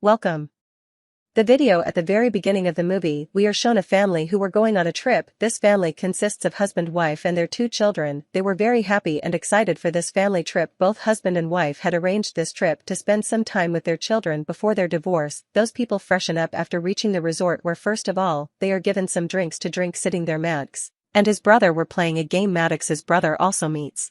Welcome. The video at the very beginning of the movie, we are shown a family who were going on a trip. This family consists of husband, wife and their 2 children. They were very happy and excited for this family trip. Both husband and wife had arranged this trip to spend some time with their children before their divorce. Those people freshen up after reaching the resort where first of all, they are given some drinks to drink sitting there. Maddox and his brother were playing a game. Maddox's brother also meets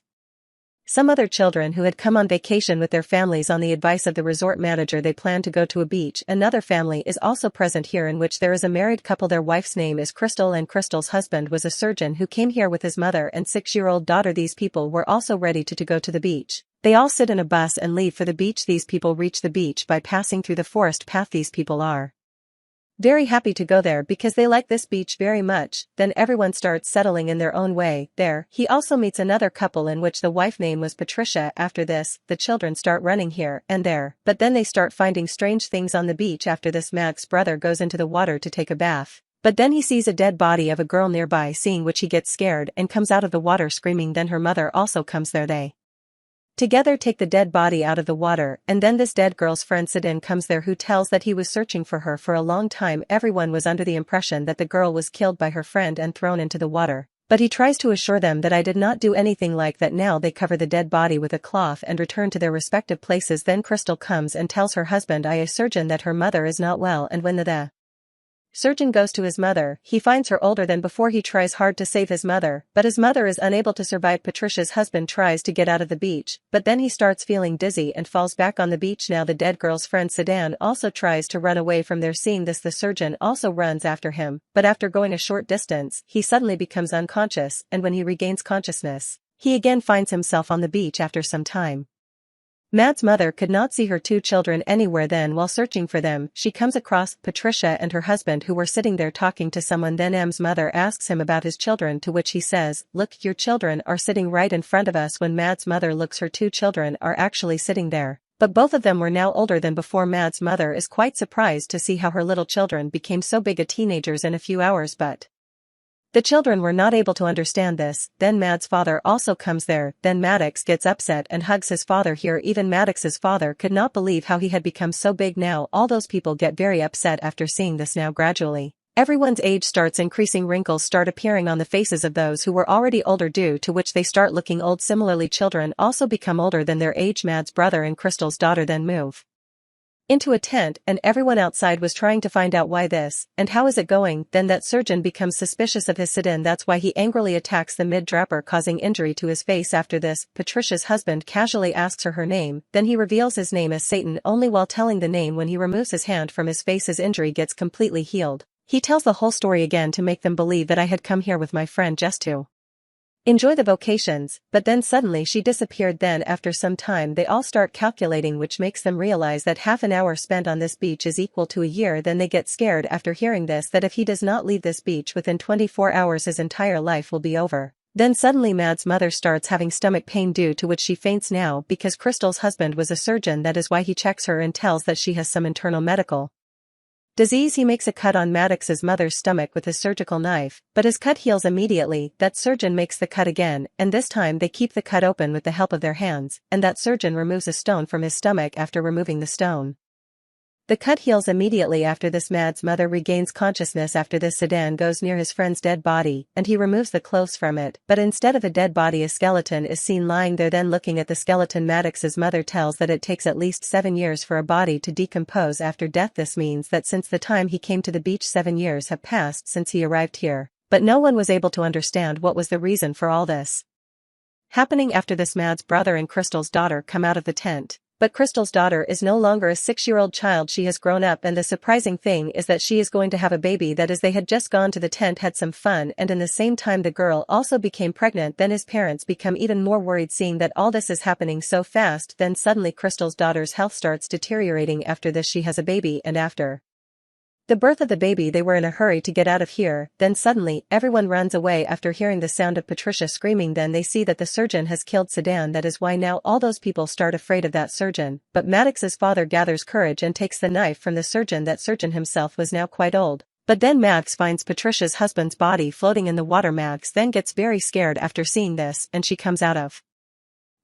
some other children who had come on vacation with their families. On the advice of the resort manager, they plan to go to a beach. Another family is also present here, in which there is a married couple. Their wife's name is Crystal and Crystal's husband was a surgeon who came here with his mother and 6-year-old daughter. These people were also ready to go to the beach. They all sit in a bus and leave for the beach. These people reach the beach by passing through the forest path. These people are very happy to go there because they like this beach very much. Then everyone starts settling in their own way. There, he also meets another couple in which the wife name was Patricia. After this, the children start running here and there, but then they start finding strange things on the beach. After this, Mac's brother goes into the water to take a bath, but then he sees a dead body of a girl nearby, seeing which he gets scared and comes out of the water screaming. Then her mother also comes there. They together take the dead body out of the water, and then this dead girl's friend Sidin comes there, who tells that he was searching for her for a long time. Everyone was under the impression that the girl was killed by her friend and thrown into the water, but he tries to assure them that I did not do anything like that. Now they cover the dead body with a cloth and return to their respective places. Then Crystal comes and tells her husband, a surgeon, that her mother is not well, and when the surgeon goes to his mother, he finds her older than before. He tries hard to save his mother, but his mother is unable to survive. Patricia's husband tries to get out of the beach, but then he starts feeling dizzy and falls back on the beach. Now the dead girl's friend Sedan also tries to run away from there. Seeing this, the surgeon also runs after him, but after going a short distance, he suddenly becomes unconscious, and when he regains consciousness, he again finds himself on the beach after some time. Mad's mother could not see her 2 children anywhere. Then, while searching for them, she comes across Patricia and her husband, who were sitting there talking to someone. Then M's mother asks him about his children, to which he says, "Look, your children are sitting right in front of us." When Mad's mother looks, her 2 children are actually sitting there, but both of them were now older than before. Mad's mother is quite surprised to see how her little children became so big, teenagers in a few hours, but the children were not able to understand this. Then Mad's father also comes there. Then Maddox gets upset and hugs his father. Here, even Maddox's father could not believe how he had become so big. Now all those people get very upset after seeing this. Now gradually, everyone's age starts increasing. Wrinkles start appearing on the faces of those who were already older, due to which they start looking old. Similarly, children also become older than their age. Mad's brother and Crystal's daughter then move into a tent, and everyone outside was trying to find out why this, and how is it going. Then that surgeon becomes suspicious of his Sidin. That's why he angrily attacks the mid-draper, causing injury to his face. After this, Patricia's husband casually asks her name, then he reveals his name as Satan. Only while telling the name, when he removes his hand from his face, his injury gets completely healed. He tells the whole story again to make them believe that I had come here with my friend just to enjoy the vacations, but then suddenly she disappeared. Then after some time they all start calculating, which makes them realize that half an hour spent on this beach is equal to a year. Then they get scared after hearing this, that if he does not leave this beach within 24 hours, his entire life will be over. Then suddenly Mad's mother starts having stomach pain, due to which she faints. Now because Crystal's husband was a surgeon, that is why he checks her and tells that she has some internal medical disease. He makes a cut on Maddox's mother's stomach with his surgical knife, but his cut heals immediately. That surgeon makes the cut again, and this time they keep the cut open with the help of their hands, and that surgeon removes a stone from his stomach. After removing the stone, the cut heals immediately. After this, Mad's mother regains consciousness. After this, Sedan goes near his friend's dead body, and he removes the clothes from it, but instead of a dead body, a skeleton is seen lying there. Then looking at the skeleton, Maddox's mother tells that it takes at least 7 years for a body to decompose after death. This means that since the time he came to the beach, 7 years have passed since he arrived here, but no one was able to understand what was the reason for all this happening. After this, Mad's brother and Crystal's daughter come out of the tent. But Crystal's daughter is no longer a 6-year-old child. She has grown up, and the surprising thing is that she is going to have a baby. That is, they had just gone to the tent, had some fun, and in the same time the girl also became pregnant. Then his parents become even more worried, seeing that all this is happening so fast. Then suddenly Crystal's daughter's health starts deteriorating. After this, she has a baby, and after the birth of the baby they were in a hurry to get out of here. Then suddenly everyone runs away after hearing the sound of Patricia screaming. Then they see that the surgeon has killed Sedan. That is why now all those people start afraid of that surgeon, but Maddox's father gathers courage and takes the knife from the surgeon. That surgeon himself was now quite old. But then Maddox finds Patricia's husband's body floating in the water. Maddox then gets very scared after seeing this, and she comes out of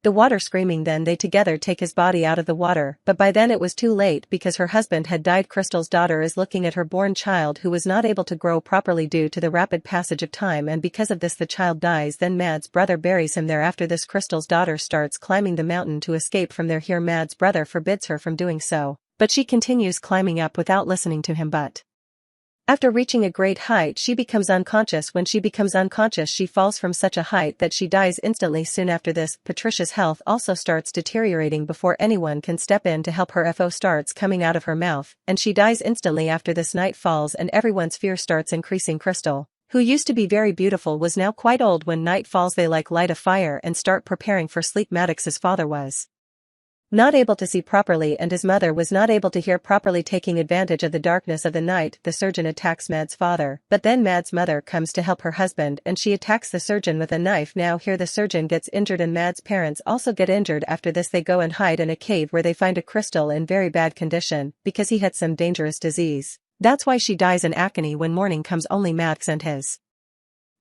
The water screaming, then they together take his body out of the water, but by then it was too late because her husband had died. Crystal's daughter is looking at her born child who was not able to grow properly due to the rapid passage of time, and because of this the child dies. Then Mad's brother buries him there. After this, Crystal's daughter starts climbing the mountain to escape from there. Here Mad's brother forbids her from doing so, but she continues climbing up without listening to him. But after reaching a great height she becomes unconscious. When she becomes unconscious she falls from such a height that she dies instantly. Soon after this, Patricia's health also starts deteriorating before anyone can step in to help her. FO starts coming out of her mouth, and she dies instantly. After this, night falls and everyone's fear starts increasing. Crystal, who used to be very beautiful, was now quite old. When night falls they light a fire and start preparing for sleep. Maddox's father was not able to see properly and his mother was not able to hear properly. Taking advantage of the darkness of the night, the surgeon attacks Mad's father, but then Mad's mother comes to help her husband and she attacks the surgeon with a knife. Now here the surgeon gets injured and Mad's parents also get injured. After this they go and hide in a cave where they find a Crystal in very bad condition because he had some dangerous disease. That's why she dies in agony. When morning comes, only Maddox and his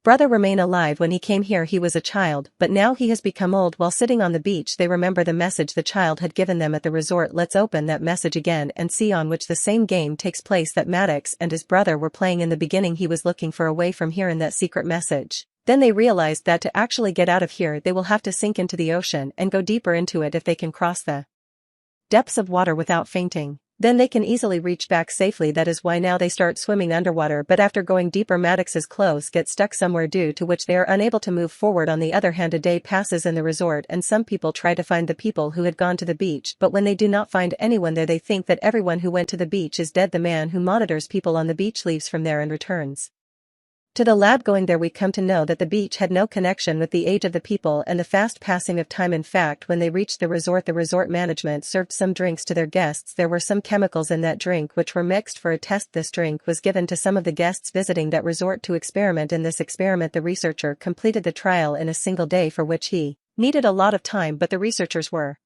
brother remain alive. When he came here he was a child, but now he has become old. While sitting on the beach they remember the message the child had given them at the resort. Let's open that message again and see on which the same game takes place that Maddox and his brother were playing in the beginning. He was looking for a way from here in that secret message. Then they realized that to actually get out of here they will have to sink into the ocean and go deeper into it. If they can cross the depths of water without fainting, then they can easily reach back safely. That is why now they start swimming underwater, but after going deeper Maddox's clothes get stuck somewhere due to which they are unable to move forward. On the other hand, a day passes in the resort and some people try to find the people who had gone to the beach, but when they do not find anyone there they think that everyone who went to the beach is dead. The man who monitors people on the beach leaves from there and returns to the lab. Going there we come to know that the beach had no connection with the age of the people and the fast passing of time. In fact, when they reached the resort management served some drinks to their guests. There were some chemicals in that drink which were mixed for a test. This drink was given to some of the guests visiting that resort to experiment. In this experiment the researcher completed the trial in a single day, for which he needed a lot of time, but the researchers were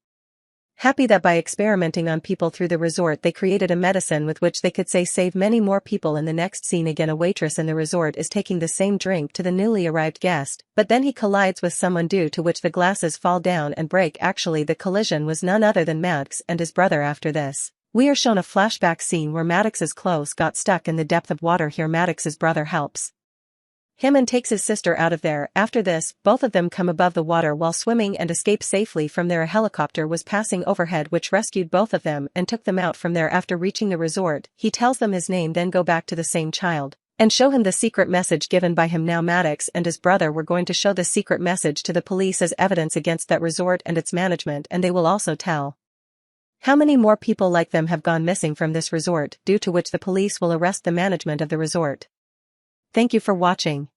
happy that by experimenting on people through the resort they created a medicine with which they could save many more people. In the next scene again a waitress in the resort is taking the same drink to the newly arrived guest, but then he collides with someone due to which the glasses fall down and break. Actually the collision was none other than Maddox and his brother. After this we are shown a flashback scene where Maddox's clothes got stuck in the depth of water. Here Maddox's brother helps him and takes his sister out of there. After this, both of them come above the water while swimming and escape safely from there. A helicopter was passing overhead which rescued both of them and took them out from there. After reaching the resort, he tells them his name, then go back to the same child and show him the secret message given by him. Now Maddox and his brother were going to show the secret message to the police as evidence against that resort and its management, and they will also tell how many more people like them have gone missing from this resort, due to which the police will arrest the management of the resort. Thank you for watching.